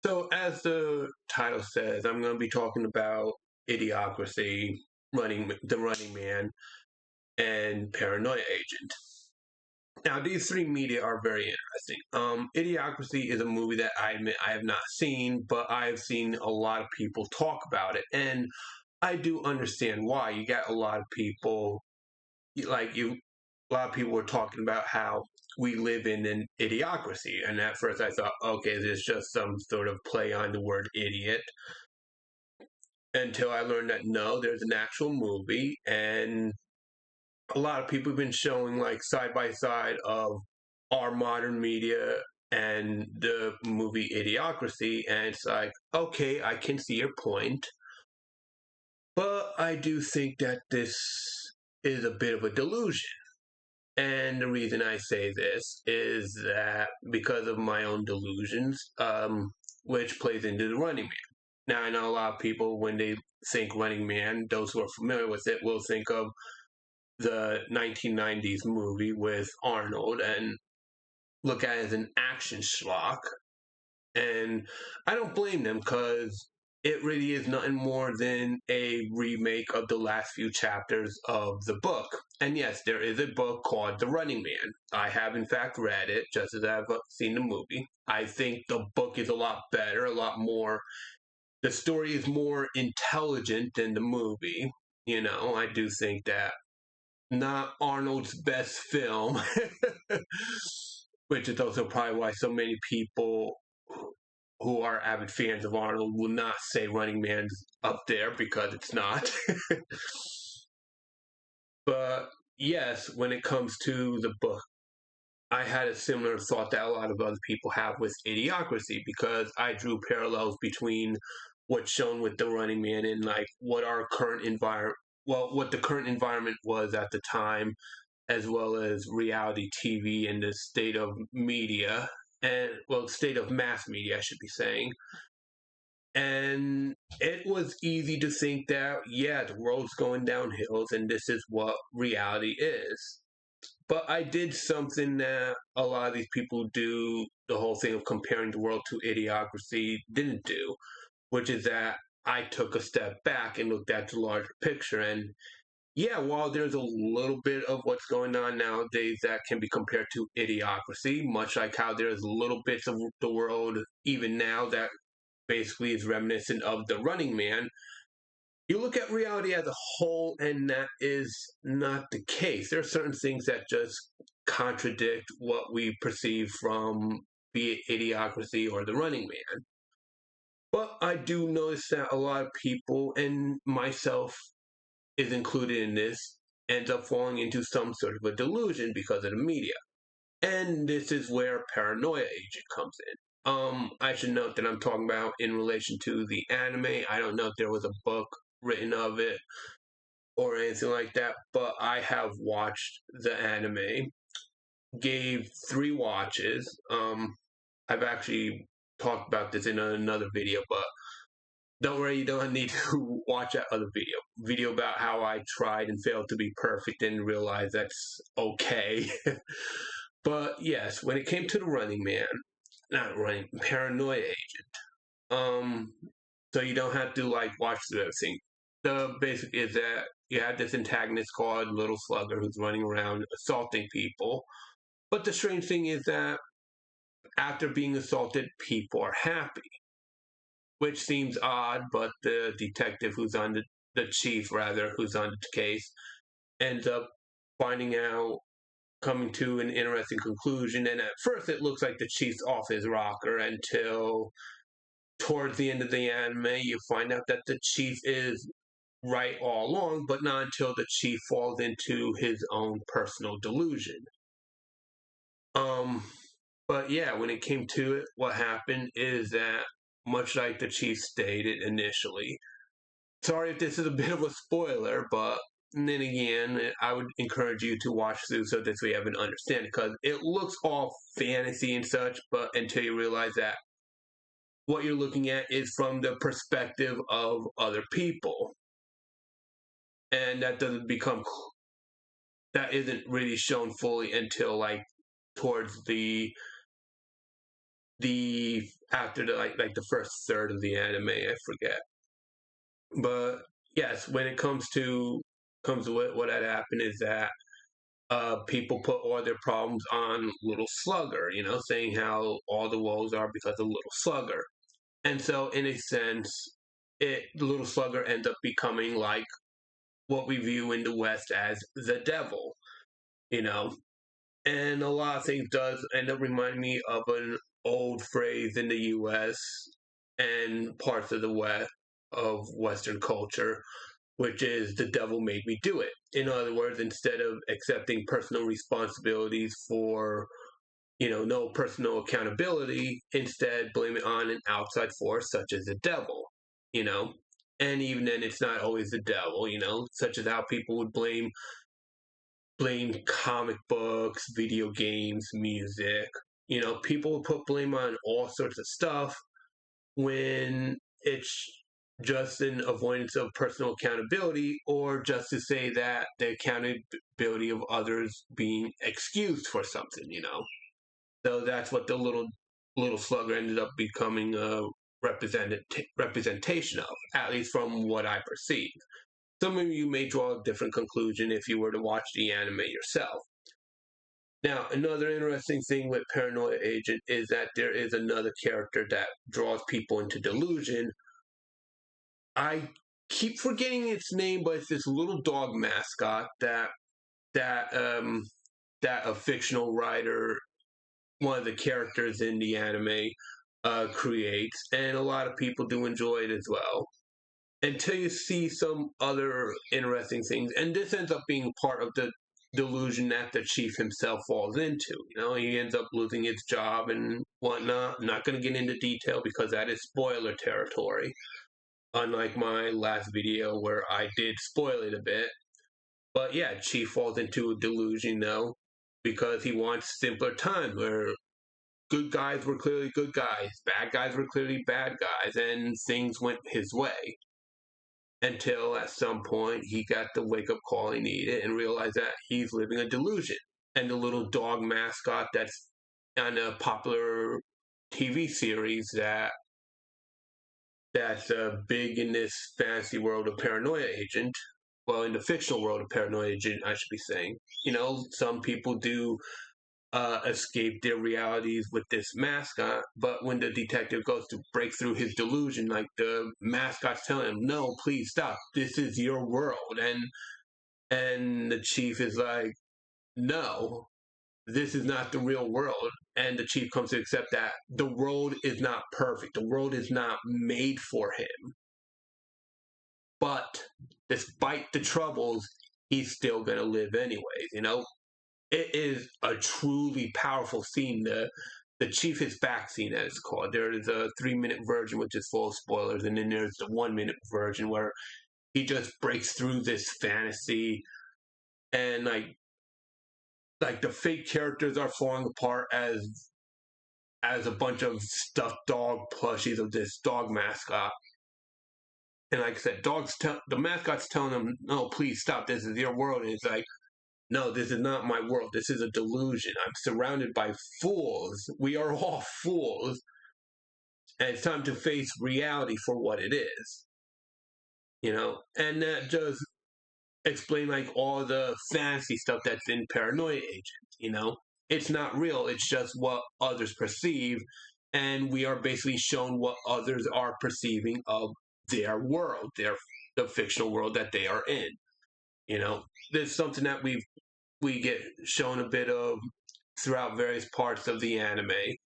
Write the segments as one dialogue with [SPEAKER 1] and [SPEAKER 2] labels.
[SPEAKER 1] So, as the title says, I'm going to be talking about Idiocracy, the Running Man, and Paranoia Agent. Now, these three media are very interesting. Idiocracy is a movie that I admit I have not seen, but I've seen a lot of people talk about it, and I do understand why. You got a lot of people, like you, a lot of people were talking about how we live in an idiocracy, and at first I thought, okay, this is just some sort of play on the word idiot until I learned that no, there's an actual movie, and a lot of people have been showing like side by side of our modern media and the movie Idiocracy, and it's like, okay, I can see your point, but I do think that this is a bit of a delusion. And the reason I say this is that because of my own delusions, which plays into the Running Man. Now, I know a lot of people, when they think Running Man, those who are familiar with it will think of the 1990s movie with Arnold and look at it as an action schlock. And I don't blame them because it really is nothing more than a remake of the last few chapters of the book. And yes, there is a book called The Running Man. I have, in fact, read it, just as I've seen the movie. I think the book is a lot better, a lot more. The story is more intelligent than the movie. You know, I do think that not Arnold's best film, which is also probably why so many people who are avid fans of Arnold will not say Running Man's up there because it's not. But yes, when it comes to the book, I had a similar thought that a lot of other people have with Idiocracy because I drew parallels between what's shown with the Running Man and like what our current environment, well, what the current environment was at the time, as well as reality TV and the state of media and well, state of mass media, I should be saying. And it was easy to think that, yeah, the world's going downhill and this is what reality is. But I did something that a lot of these people do, the whole thing of comparing the world to Idiocracy didn't do, which is that I took a step back and looked at the larger picture. And yeah, while there's a little bit of what's going on nowadays that can be compared to Idiocracy, much like how there's little bits of the world even now that basically is reminiscent of the Running Man, you look at reality as a whole, and that is not the case. There are certain things that just contradict what we perceive from be it Idiocracy or the Running Man. But I do notice that a lot of people, and myself is included in this, ends up falling into some sort of a delusion because of the media. And this is where Paranoia Agent comes in. I should note that I'm talking about in relation to the anime. I don't know if there was a book written of it or anything like that, but I have watched the anime, gave 3 watches. I've actually talked about this in another video, but don't worry, you don't need to watch that other video about how I tried and failed to be perfect and realized that's okay. But yes, when it came to the Running Man, not running, Paranoia Agent. Um, so you don't have to like watch through everything. The basic is that you have this antagonist called Little Slugger who's running around assaulting people. But the strange thing is that after being assaulted, people are happy, which seems odd. But the detective who's on the chief rather who's on the case ends up finding out, coming to an interesting conclusion. And at first, it looks like the chief's off his rocker until towards the end of the anime, you find out that the chief is right all along, but not until the chief falls into his own personal delusion. Um, but yeah, when it came to it, what happened is that, much like the chief stated initially, sorry if this is a bit of a spoiler, but then again, I would encourage you to watch through so that we have an understanding, because it looks all fantasy and such, but until you realize that what you're looking at is from the perspective of other people. And that isn't really shown fully until like towards the after the first third of the anime, I forget. But yes, when it comes to what had happened is that people put all their problems on Little Slugger, saying how all the woes are because of Little Slugger. And so, in a sense, the Little Slugger ends up becoming like what we view in the West as the devil, you know. And a lot of things does end up reminding me of an old phrase in the U.S. and parts of the West of Western culture, which is the devil made me do it. In other words, instead of accepting personal responsibilities for, no personal accountability, instead blame it on an outside force such as the devil, you know. And even then, it's not always the devil, such as how people would blame comic books, video games, music. People would put blame on all sorts of stuff when it's just an avoidance of personal accountability, or just to say that the accountability of others being excused for something. So that's what the little slugger ended up becoming a representation of, at least from what I perceive. Some of you may draw a different conclusion if you were to watch the anime yourself. Now, another interesting thing with Paranoia Agent is that there is another character that draws people into delusion. I keep forgetting its name, but it's this little dog mascot that a fictional writer, one of the characters in the anime, creates, and a lot of people do enjoy it as well. Until you see some other interesting things, and this ends up being part of the delusion that the chief himself falls into. He ends up losing his job and whatnot. I'm not going to get into detail because that is spoiler territory, unlike my last video where I did spoil it a bit. But yeah, Chief falls into a delusion though, because he wants simpler times where good guys were clearly good guys, bad guys were clearly bad guys, and things went his way. Until at some point he got the wake up call he needed and realized that he's living a delusion. And the little dog mascot that's on a popular TV series that's big in this fantasy world of Paranoia Agent. Well, in the fictional world of Paranoia Agent, I should be saying. Some people do escape their realities with this mascot, but when the detective goes to break through his delusion, like the mascot's telling him, "No, please stop. This is your world," and the chief is like, "No, this is not the real world." And the chief comes to accept that the world is not perfect. The world is not made for him. But despite the troubles, he's still going to live anyways. It is a truly powerful scene. The chief is back scene, as it's called. There is a 3-minute version, which is full of spoilers, and then there's the 1-minute version where he just breaks through this fantasy, and like the fake characters are falling apart as a bunch of stuffed dog plushies of this dog mascot. And like I said, the mascot's telling him, "No, please stop. This is your world." And it's like, "No, this is not my world. This is a delusion. I'm surrounded by fools. We are all fools. And it's time to face reality for what it is." And that just explain like all the fantasy stuff that's in Paranoia Agent. It's not real. It's just what others perceive. And we are basically shown what others are perceiving of their world, the fictional world that they are in. There's something that we get shown a bit of throughout various parts of the anime.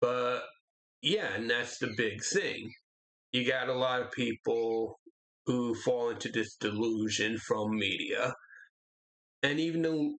[SPEAKER 1] But yeah, and that's the big thing. You got a lot of people who fall into this delusion from media. And even though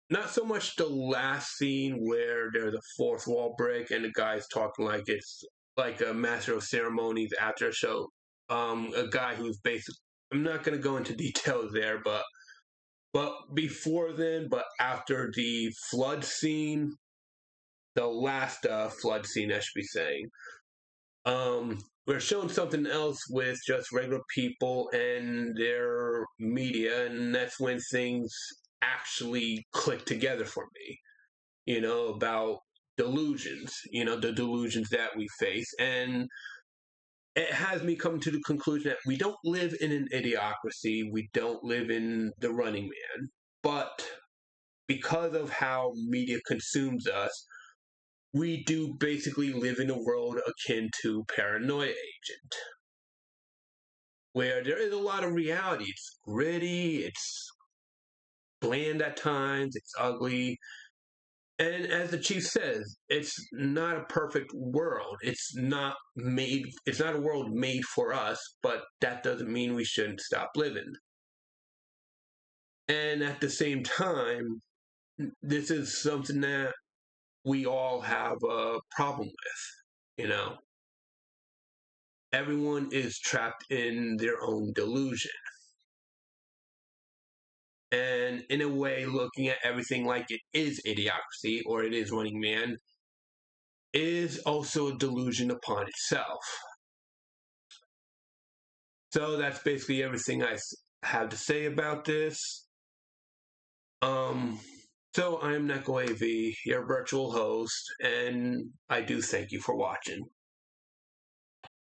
[SPEAKER 1] not so much the last scene where there's a fourth wall break and the guy's talking like it's like a master of ceremonies after a show. A guy who's basically, I'm not going to go into details there, but before then, but after the flood scene, the last flood scene, I should be saying, we're showing something else with just regular people and their media, and that's when things actually click together for me. About delusions, the delusions that we face. And it has me come to the conclusion that we don't live in an idiocracy, we don't live in the running man, but because of how media consumes us, we do basically live in a world akin to Paranoia Agent, where there is a lot of reality. It's gritty, it's bland at times, it's ugly. And as the chief says, it's not a perfect world. It's not a world made for us, but that doesn't mean we shouldn't stop living. And at the same time, this is something that we all have a problem with. Everyone is trapped in their own delusion. And in a way, looking at everything like it is Idiocracy or it is Running Man is also a delusion upon itself. So that's basically everything I have to say about this. So I'm Neko AV, your virtual host, and I do thank you for watching.